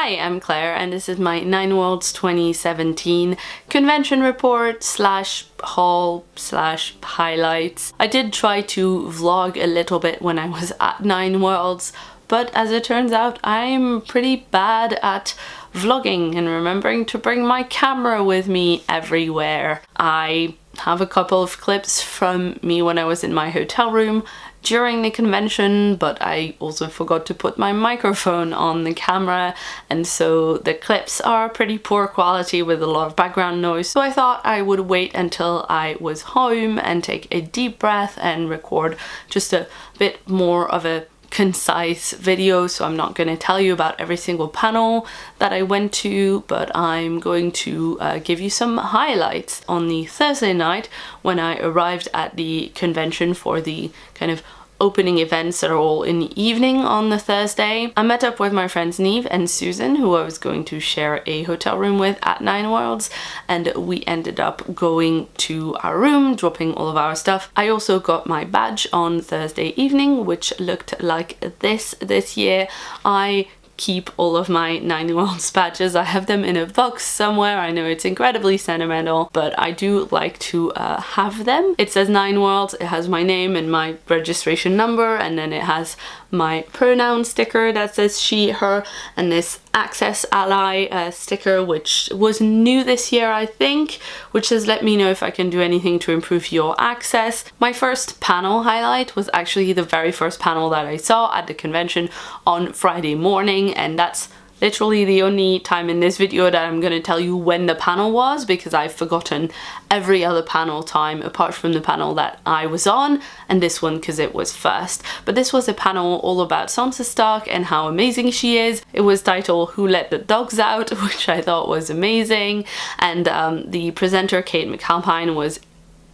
Hi, I'm Claire and this is my Nine Worlds 2017 convention report slash haul slash highlights. I did try to vlog a little bit when I was at Nine Worlds, but as it turns out I'm pretty bad at vlogging and remembering to bring my camera with me everywhere. I have a couple of clips from me when I was in my hotel room during the convention, but I also forgot to put my microphone on the camera, and so the clips are pretty poor quality with a lot of background noise. So I thought I would wait until I was home and take a deep breath and record just a bit more of a concise video. So I'm not going to tell you about every single panel that I went to, but I'm going to give you some highlights. On the Thursday night, when I arrived at the convention for the kind of opening events that are all in the evening on the Thursday, I met up with my friends Neve and Susan, who I was going to share a hotel room with at Nine Worlds, and we ended up going to our room, dropping all of our stuff. I also got my badge on Thursday evening, which looked like this year. I keep all of my Nine Worlds badges. I have them in a box somewhere. I know it's incredibly sentimental, but I do like to have them. It says Nine Worlds, it has my name and my registration number, and then it has my pronoun sticker that says she, her, and this Access Ally sticker, which was new this year, I think, which says let me know if I can do anything to improve your access. My first panel highlight was actually the very first panel that I saw at the convention on Friday morning, and that's literally the only time in this video that I'm going to tell you when the panel was, because I've forgotten every other panel time apart from the panel that I was on, and this one because it was first. But this was a panel all about Sansa Stark and how amazing she is. It was titled Who Let the Dogs Out, which I thought was amazing, and the presenter Kate McAlpine was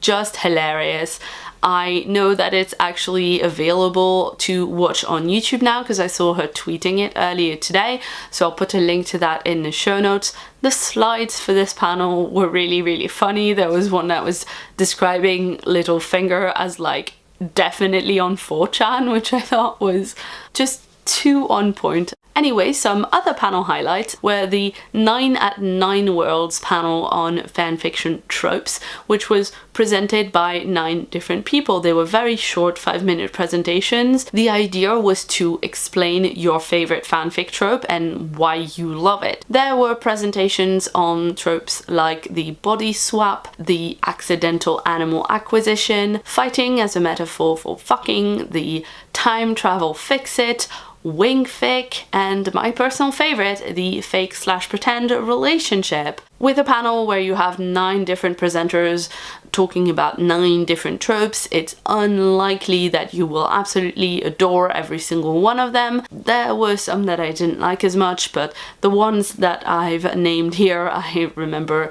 just hilarious. I know that it's actually available to watch on YouTube now because I saw her tweeting it earlier today, so I'll put a link to that in the show notes. The slides for this panel were really funny. There was one that was describing Littlefinger as like definitely on 4chan, which I thought was just too on point. Anyway, some other panel highlights were the 9 at Nine Worlds panel on fanfiction tropes, which was presented by 9 different people. They were very short 5-minute presentations. The idea was to explain your favorite fanfic trope and why you love it. There were presentations on tropes like the body swap, the accidental animal acquisition, fighting as a metaphor for fucking, the time travel fix-it, wingfic, and my personal favorite, the fake/pretend relationship. With a panel where you have 9 different presenters talking about 9 different tropes, it's unlikely that you will absolutely adore every single one of them. There were some that I didn't like as much, but the ones that I've named here I remember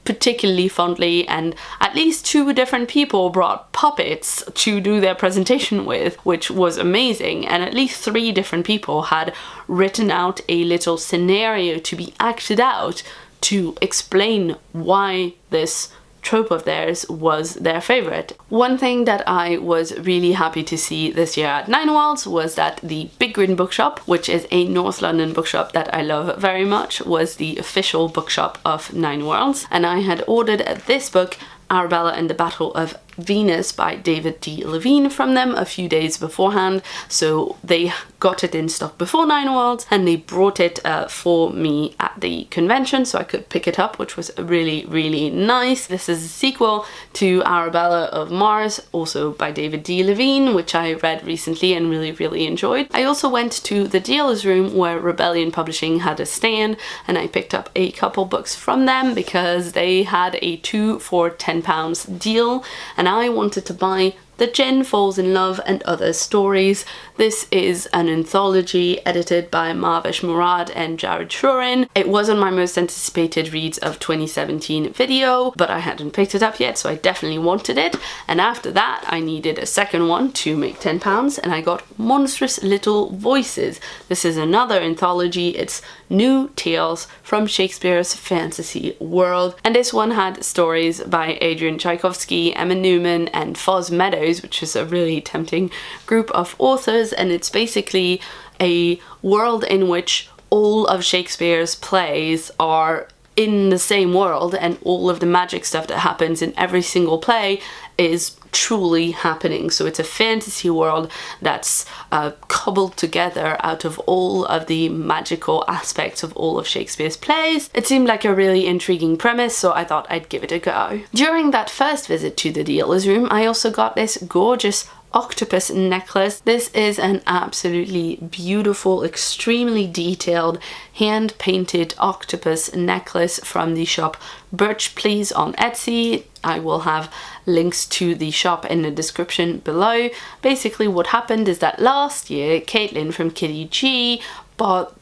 particularly fondly, and at least 2 different people brought puppets to do their presentation with, which was amazing, and at least 3 different people had written out a little scenario to be acted out to explain why this trope of theirs was their favorite. One thing that I was really happy to see this year at Nine Worlds was that the Big Green Bookshop, which is a North London bookshop that I love very much, was the official bookshop of Nine Worlds, and I had ordered this book, Arabella and the Battle of Venus by David D. Levine, from them a few days beforehand, so they got it in stock before Nine Worlds and they brought it for me at the convention so I could pick it up, which was really nice. This is a sequel to Arabella of Mars, also by David D. Levine, which I read recently and really enjoyed. I also went to the dealer's room where Rebellion Publishing had a stand, and I picked up a couple books from them because they had a 2 for £10 deal, and I wanted to buy The Djinn Falls in Love and Other Stories. This is an anthology edited by Mahvesh Murad and Jared Shurin. It was on my most anticipated reads of 2017 video, but I hadn't picked it up yet, so I definitely wanted it. And after that, I needed a second one to make £10, and I got Monstrous Little Voices. This is another anthology. It's new tales from Shakespeare's fantasy world, and this one had stories by Adrian Tchaikovsky, Emma Newman, and Foz Meadows, which is a really tempting group of authors, and it's basically a world in which all of Shakespeare's plays are in the same world, and all of the magic stuff that happens in every single play is truly happening. So it's a fantasy world that's cobbled together out of all of the magical aspects of all of Shakespeare's plays. It seemed like a really intriguing premise, so I thought I'd give it a go. During that first visit to the dealer's room, I also got this gorgeous octopus necklace. This is an absolutely beautiful, extremely detailed, hand-painted octopus necklace from the shop Birch Please on Etsy. I will have links to the shop in the description below. Basically what happened is that last year Caitlin from Kitty G bought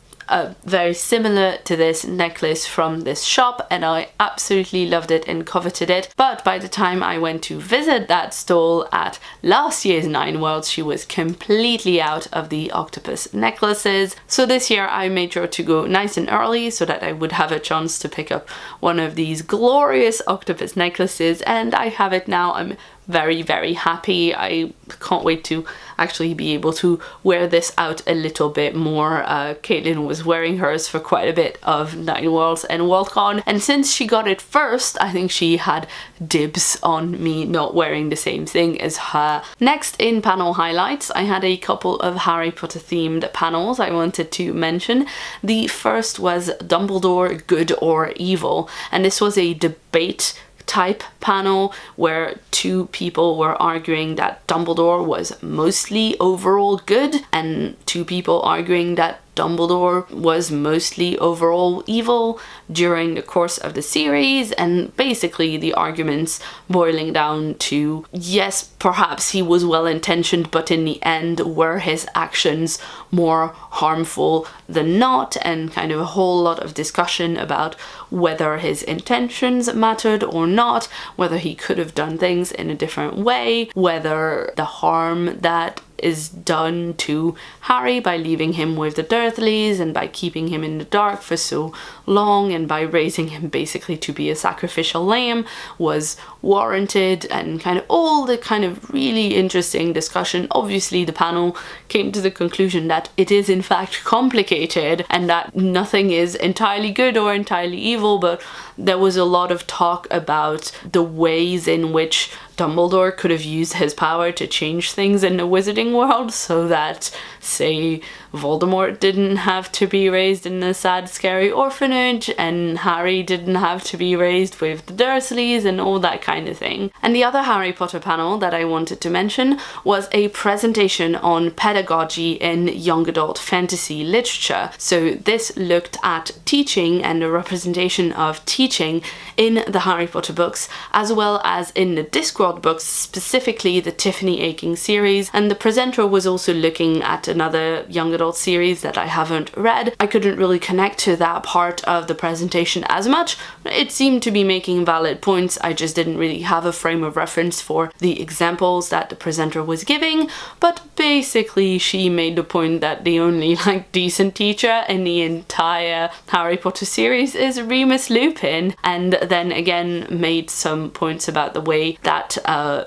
very similar to this necklace from this shop, and I absolutely loved it and coveted it. But by the time I went to visit that stall at last year's Nine Worlds, she was completely out of the octopus necklaces. So this year I made sure to go nice and early so that I would have a chance to pick up one of these glorious octopus necklaces, and I have it now. I'm very, very happy. I can't wait to actually be able to wear this out a little bit more. Caitlin was wearing hers for quite a bit of Nine Worlds and Worldcon, and since she got it first, I think she had dibs on me not wearing the same thing as her. Next, in panel highlights, I had a couple of Harry Potter themed panels I wanted to mention. The first was Dumbledore, Good or Evil, and this was a debate type panel where two people were arguing that Dumbledore was mostly overall good, and two people arguing that Dumbledore was mostly overall evil during the course of the series, and basically the arguments boiling down to, yes, perhaps he was well-intentioned, but in the end were his actions more harmful than not, and kind of a whole lot of discussion about whether his intentions mattered or not, whether he could have done things in a different way, whether the harm that is done to Harry by leaving him with the Dursleys and by keeping him in the dark for so long and by raising him basically to be a sacrificial lamb was warranted, and kind of all the kind of really interesting discussion. Obviously the panel came to the conclusion that it is in fact complicated and that nothing is entirely good or entirely evil, but there was a lot of talk about the ways in which Dumbledore could have used his power to change things in the wizarding world so that, say, Voldemort didn't have to be raised in a sad, scary orphanage, and Harry didn't have to be raised with the Dursleys and all that kind of thing. And the other Harry Potter panel that I wanted to mention was a presentation on pedagogy in young adult fantasy literature. So this looked at teaching and the representation of teaching in the Harry Potter books, as well as in the Discworld books, specifically the Tiffany Aching series, and the presenter was also looking at another young adult series that I haven't read. I couldn't really connect to that part of the presentation as much. It seemed to be making valid points, I just didn't really have a frame of reference for the examples that the presenter was giving, but basically she made the point that the only decent teacher in the entire Harry Potter series is Remus Lupin, and then again made some points about the way that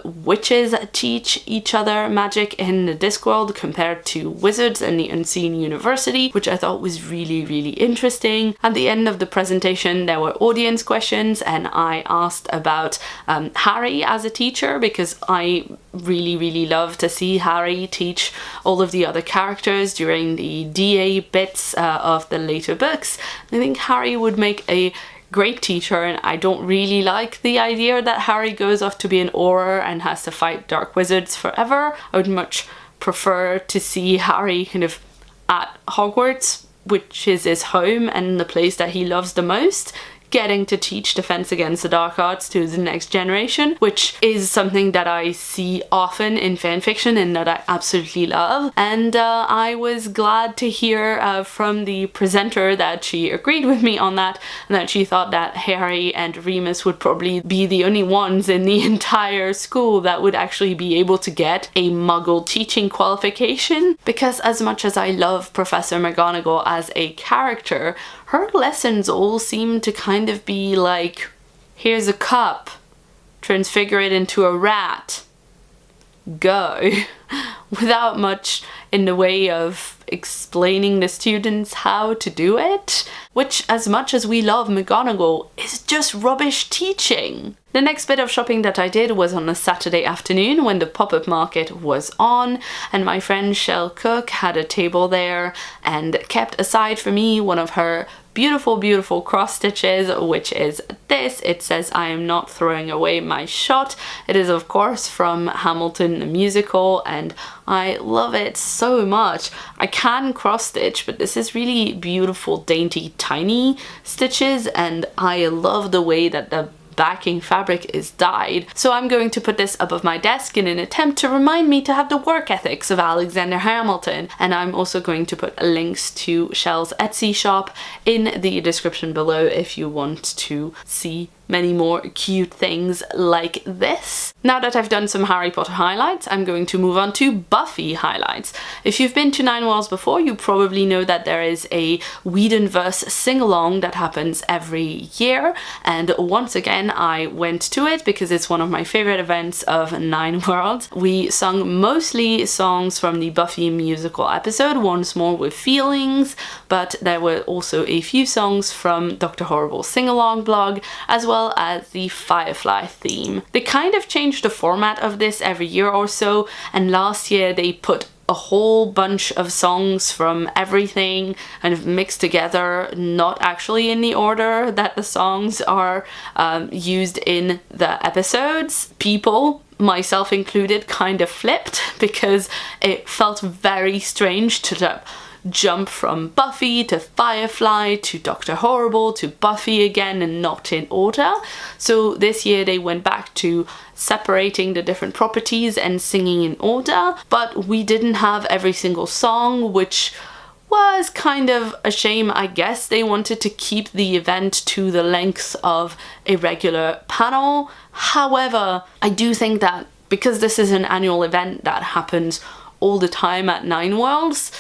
witches teach each other magic in the Discworld compared to wizards in the Unseen University, which I thought was really, really interesting. At the end of the presentation there were audience questions, and I asked about Harry as a teacher, because I really, really love to see Harry teach all of the other characters during the DA bits of the later books. I think Harry would make a great teacher, and I don't really like the idea that Harry goes off to be an Auror and has to fight dark wizards forever. I would much prefer to see Harry kind of at Hogwarts, which is his home and the place that he loves the most, getting to teach Defense Against the Dark Arts to the next generation, which is something that I see often in fanfiction and that I absolutely love. And I was glad to hear from the presenter that she agreed with me on that, and that she thought that Harry and Remus would probably be the only ones in the entire school that would actually be able to get a Muggle teaching qualification, because as much as I love Professor McGonagall as a character, her lessons all seem to kind of be like, here's a cup, transfigure it into a rat, go, without much in the way of explaining the students how to do it, which, as much as we love McGonagall, is just rubbish teaching. The next bit of shopping that I did was on a Saturday afternoon when the pop-up market was on, and my friend Shell Cook had a table there and kept aside for me one of her beautiful cross stitches, which is this. It says, "I am not throwing away my shot." It is of course from Hamilton the musical, and I love it so much. I can cross stitch, but this is really beautiful, dainty, tiny stitches, and I love the way that the backing fabric is dyed. So I'm going to put this above my desk in an attempt to remind me to have the work ethics of Alexander Hamilton. And I'm also going to put links to Shell's Etsy shop in the description below if you want to see many more cute things like this. Now that I've done some Harry Potter highlights, I'm going to move on to Buffy highlights. If you've been to Nine Worlds before, you probably know that there is a Whedonverse sing-along that happens every year, and once again I went to it because it's one of my favorite events of Nine Worlds. We sung mostly songs from the Buffy musical episode, Once More with Feelings, but there were also a few songs from Dr. Horrible's sing-along blog, as well as the Firefly theme. They kind of change the format of this every year or so, and last year they put a whole bunch of songs from everything kind of mixed together, not actually in the order that the songs are used in the episodes. People, myself included, kind of flipped because it felt very strange to jump from Buffy to Firefly to Dr. Horrible to Buffy again, and not in order. So this year they went back to separating the different properties and singing in order, but we didn't have every single song, which was kind of a shame. I guess they wanted to keep the event to the length of a regular panel. However, I do think that because this is an annual event that happens all the time at Nine Worlds,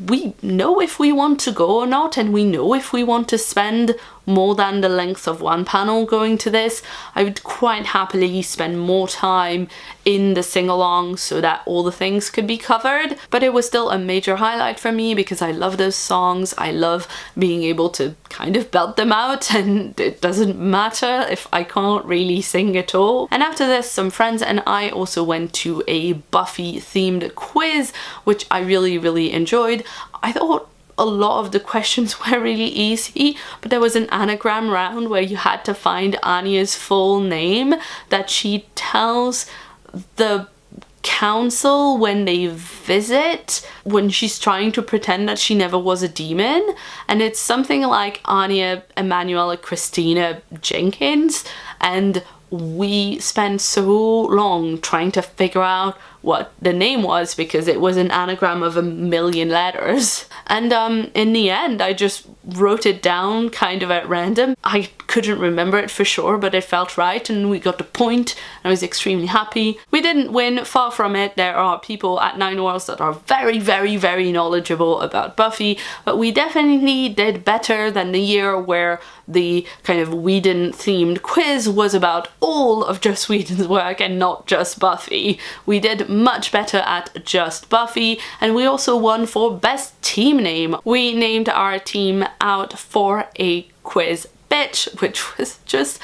we know if we want to go or not, and we know if we want to spend more than the length of one panel going to this. I would quite happily spend more time in the sing-along so that all the things could be covered, but it was still a major highlight for me because I love those songs. I love being able to kind of belt them out, and it doesn't matter if I can't really sing at all. And after this, some friends and I also went to a Buffy themed quiz, which I really enjoyed. I thought a lot of the questions were really easy, but there was an anagram round where you had to find Anya's full name that she tells the council when they visit, when she's trying to pretend that she never was a demon, and it's something like Anya Emanuela Christina Jenkins, and we spent so long trying to figure out what the name was because it was an anagram of 1,000,000 letters. And in the end, I just wrote it down kind of at random. I couldn't remember it for sure, but it felt right, and we got the point. I was extremely happy. We didn't win, far from it. There are people at Nine Worlds that are very knowledgeable about Buffy, but we definitely did better than the year where the kind of Whedon themed quiz was about all of Joss Whedon's work and not just Buffy. We did much better at just Buffy, and we also won for best team name. We named our team out for a quiz bitch, which was just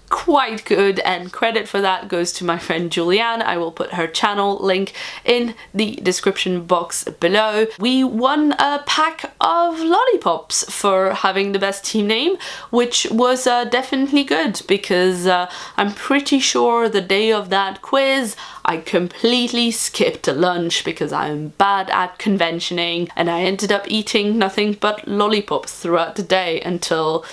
quite good, and credit for that goes to my friend Julianne. I will put her channel link in the description box below. We won a pack of lollipops for having the best team name, which was definitely good because I'm pretty sure the day of that quiz I completely skipped lunch because I'm bad at conventioning, and I ended up eating nothing but lollipops throughout the day until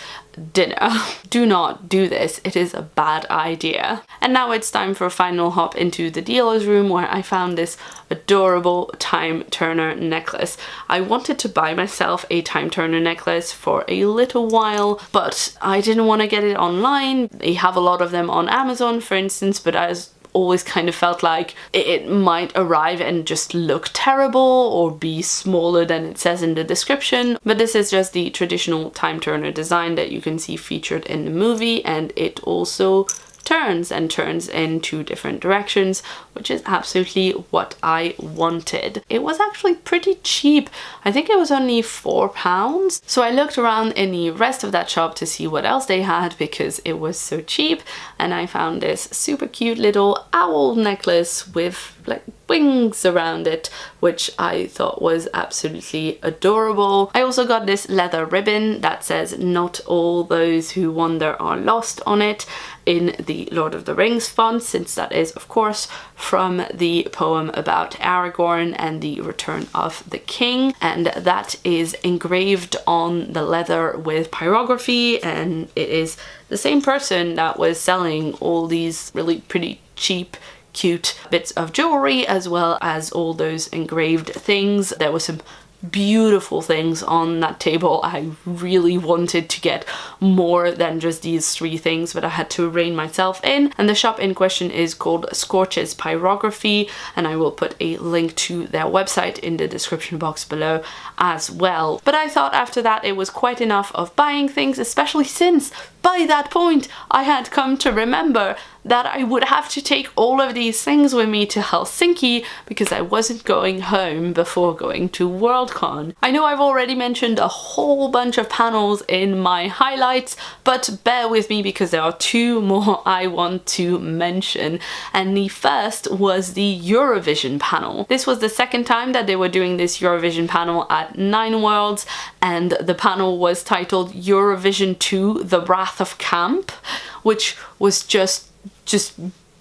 dinner. Do not do this, it is a bad idea. And now it's time for a final hop into the dealer's room, where I found this adorable time turner necklace. I wanted to buy myself a time turner necklace for a little while, but I didn't want to get it online. They have a lot of them on Amazon, for instance, but I was always kind of felt like it might arrive and just look terrible or be smaller than it says in the description. But this is just the traditional time turner design that you can see featured in the movie, and it also turns and turns in two different directions, which is absolutely what I wanted. It was actually pretty cheap. I think it was only £4. So I looked around in the rest of that shop to see what else they had because it was so cheap, and I found this super cute little owl necklace with like wings around it, which I thought was absolutely adorable. I also got this leather ribbon that says "Not all those who wander are lost" on it in the Lord of the Rings font, since that is of course from the poem about Aragorn and the return of the king, and that is engraved on the leather with pyrography, and it is the same person that was selling all these really pretty cheap cute bits of jewelry as well as all those engraved things. There were some beautiful things on that table. I really wanted to get more than just these three things, but I had to rein myself in. And the shop in question is called Scorch's Pyrography, and I will put a link to their website in the description box below as well. But I thought after that it was quite enough of buying things, especially since by that point I had come to remember that I would have to take all of these things with me to Helsinki because I wasn't going home before going to Worldcon. I know I've already mentioned a whole bunch of panels in my highlights, but bear with me because there are two more I want to mention. And the first was the Eurovision panel. This was the second time that they were doing this Eurovision panel at Nine Worlds, and the panel was titled Eurovision 2: The Wrath of Camp, which was just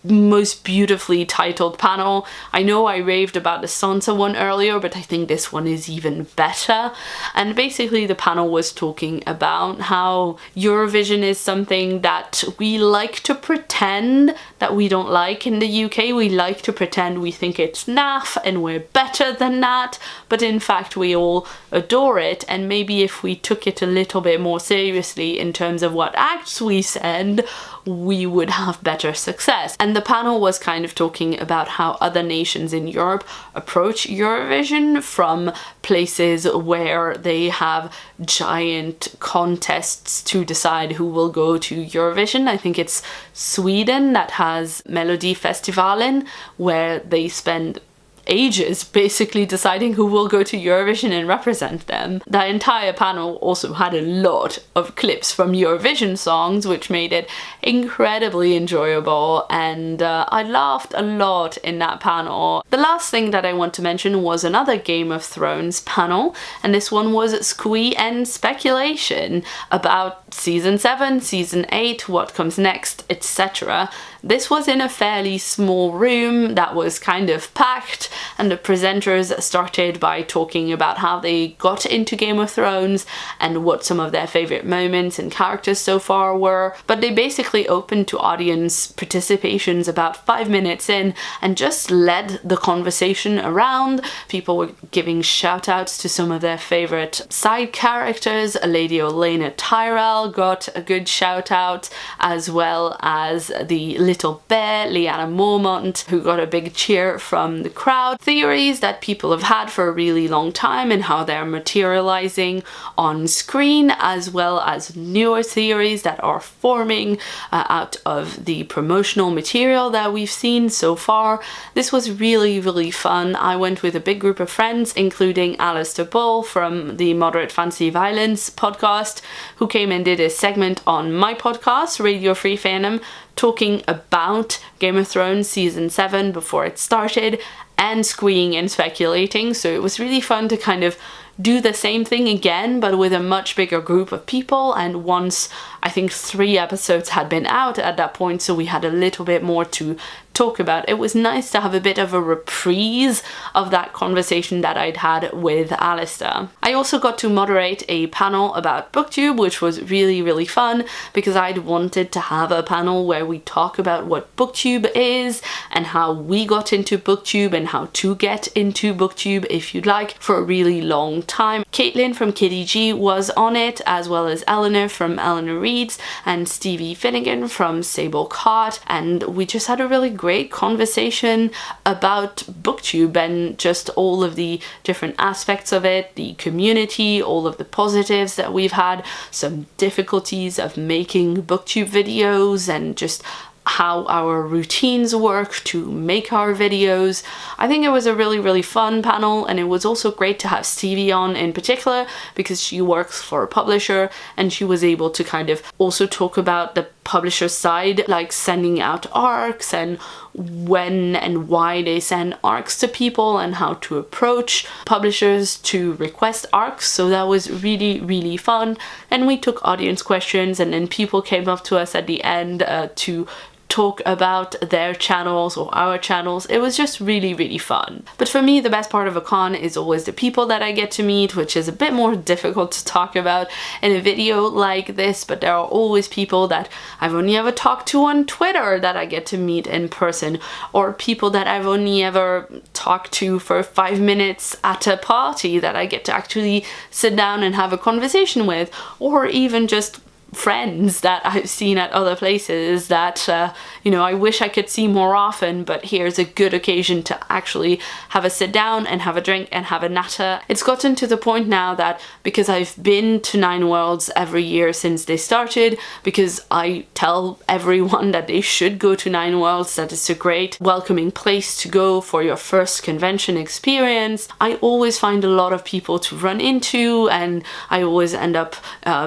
most beautifully titled panel. I know I raved about the Sansa one earlier, but I think this one is even better. And basically the panel was talking about how Eurovision is something that we like to pretend that we don't like in the UK. We like to pretend we think it's naff and we're better than that, but in fact we all adore it. And maybe if we took it a little bit more seriously in terms of what acts we send, we would have better success. And the panel was kind of talking about how other nations in Europe approach Eurovision, from places where they have giant contests to decide who will go to Eurovision. I think it's Sweden that has Melodifestivalen, where they spend ages basically deciding who will go to Eurovision and represent them. The entire panel also had a lot of clips from Eurovision songs, which made it incredibly enjoyable, and I laughed a lot in that panel. The last thing that I want to mention was another Game of Thrones panel, and this one was Squee and Speculation about season 7, season 8, what comes next, etc. This was in a fairly small room that was kind of packed, and the presenters started by talking about how they got into Game of Thrones and what some of their favorite moments and characters so far were. But they basically opened to audience participations about 5 minutes in and just led the conversation around. People were giving shout outs to some of their favorite side characters. Lady Olenna Tyrell got a good shout out, as well as the little bear, Lyanna Mormont, who got a big cheer from the crowd. Theories that people have had for a really long time and how they're materializing on screen, as well as newer theories that are forming out of the promotional material that we've seen so far. This was really, really fun. I went with a big group of friends, including Alistair Bull from the Moderate Fantasy Violence podcast, who came and did a segment on my podcast, Radio Free Fandom, talking about Game of Thrones season 7 before it started, and Squeeing and Speculating. So it was really fun to kind of do the same thing again, but with a much bigger group of people. And once, I think 3 episodes had been out at that point, so we had a little bit more to talk about. It was nice to have a bit of a reprise of that conversation that I'd had with Alistair. I also got to moderate a panel about Booktube, which was really, really fun because I'd wanted to have a panel where we talk about what Booktube is and how we got into Booktube and how to get into Booktube, if you'd like, for a really long time. Caitlin from Kitty G was on it, as well as Eleanor from Eleanor Reads and Stevie Finnegan from Sable Cart, and we just had a really great conversation about Booktube and just all of the different aspects of it, the community, all of the positives that we've had, some difficulties of making Booktube videos, and just how our routines work to make our videos. I think it was a really fun panel, and it was also great to have Stevie on in particular because she works for a publisher and she was able to kind of also talk about the publisher side, like sending out ARCs and when and why they send ARCs to people and how to approach publishers to request ARCs. So that was really fun, and we took audience questions, and then people came up to us at the end to talk about their channels or our channels. It was just really fun. But for me, the best part of a con is always the people that I get to meet, which is a bit more difficult to talk about in a video like this, but there are always people that I've only ever talked to on Twitter that I get to meet in person, or people that I've only ever talked to for 5 minutes at a party that I get to actually sit down and have a conversation with, or even just friends that I've seen at other places that you know, I wish I could see more often, but here's a good occasion to actually have a sit down and have a drink and have a natter. It's gotten to the point now that because I've been to Nine Worlds every year since they started, because I tell everyone that they should go to Nine Worlds, that it's a great welcoming place to go for your first convention experience, I always find a lot of people to run into, and I always end up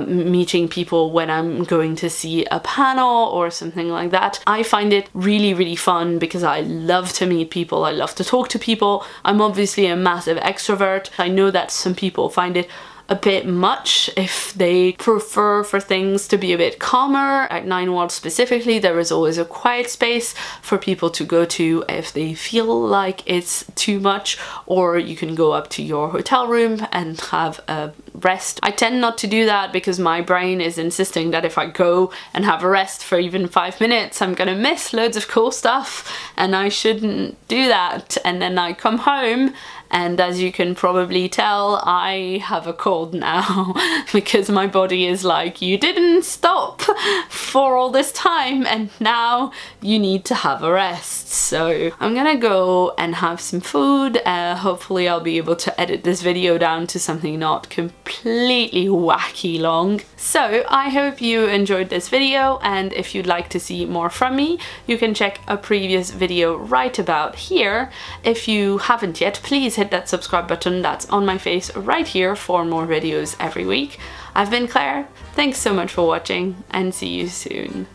meeting people when I'm going to see a panel or something like that. I find it really fun because I love to meet people, I love to talk to people. I'm obviously a massive extrovert. I know that some people find it a bit much if they prefer for things to be a bit calmer. At Nine Worlds specifically, there is always a quiet space for people to go to if they feel like it's too much, or you can go up to your hotel room and have a rest. I tend not to do that because my brain is insisting that if I go and have a rest for even 5 minutes, I'm gonna miss loads of cool stuff, and I shouldn't do that. And then I come home, and as you can probably tell, I have a cold now because my body is like, you didn't stop for all this time and now you need to have a rest. So I'm gonna go and have some food. Hopefully I'll be able to edit this video down to something not completely wacky long. So I hope you enjoyed this video, and if you'd like to see more from me, you can check a previous video right about here. If you haven't yet, please hit that subscribe button that's on my face right here for more videos every week. I've been Claire, thanks so much for watching, and see you soon.